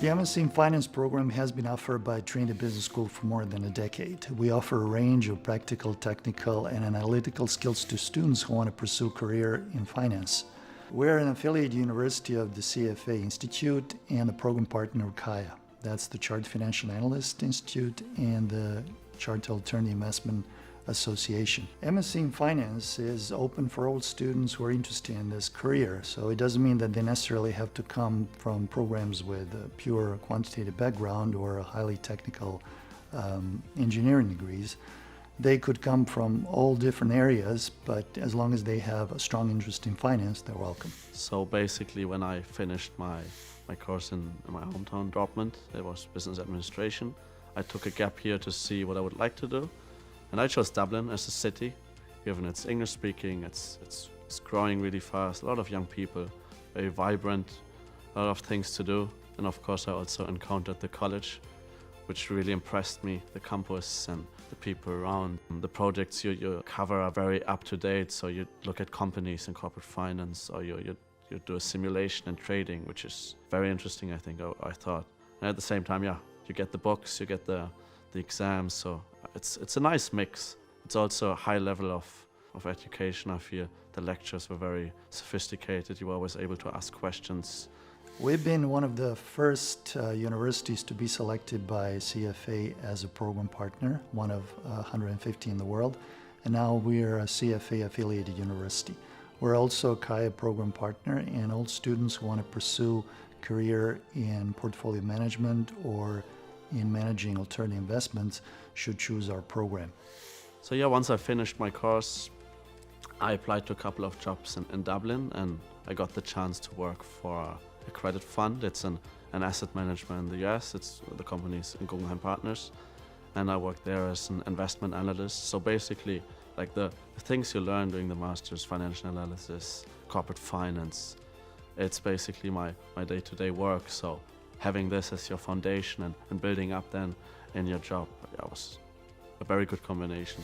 The MSc in Finance program has been offered by Trinity Business School for more than a decade. We offer a range of practical, technical, and analytical skills to students who want to pursue a career in finance. We're an affiliate university of the CFA Institute and the program partner of CAIA. That's the Chartered Financial Analyst Institute and the Chartered Alternative Investment Association. MSc in Finance is open for all students who are interested in this career, so it doesn't mean that they necessarily have to come from programs with a pure quantitative background or highly technical engineering degrees. They could come from all different areas, but as long as they have a strong interest in finance, they're welcome. So basically, when I finished my course in my hometown, Dublin, it was business administration. I took a gap here to see what I would like to do. And I chose Dublin as a city, given it's English speaking, it's growing really fast, a lot of young people, very vibrant, a lot of things to do. And of course I also encountered the college, which really impressed me, the campus and the people around. The projects you cover are very up to date, so you look at companies in corporate finance, or you do a simulation and trading, which is very interesting, I think, I thought. And at the same time, yeah, you get the books, you get the exams, so it's a nice mix. It's also a high level of education. I feel the lectures were very sophisticated. You were always able to ask questions. We've been one of the first universities to be selected by CFA as a program partner, one of 150 in the world, and now we're a CFA affiliated university. We're also a CAIA program partner, and all students who want to pursue a career in portfolio management or in managing alternative investments should choose our program. So yeah, once I finished my course, I applied to a couple of jobs in Dublin, and I got the chance to work for a credit fund. It's an asset manager in the US. It's the company's in Guggenheim Partners, and I worked there as an investment analyst. So basically, like the things you learn during the master's, financial analysis, corporate finance, it's basically my day-to-day work. So having this as your foundation and building up then in your job, yeah, was a very good combination.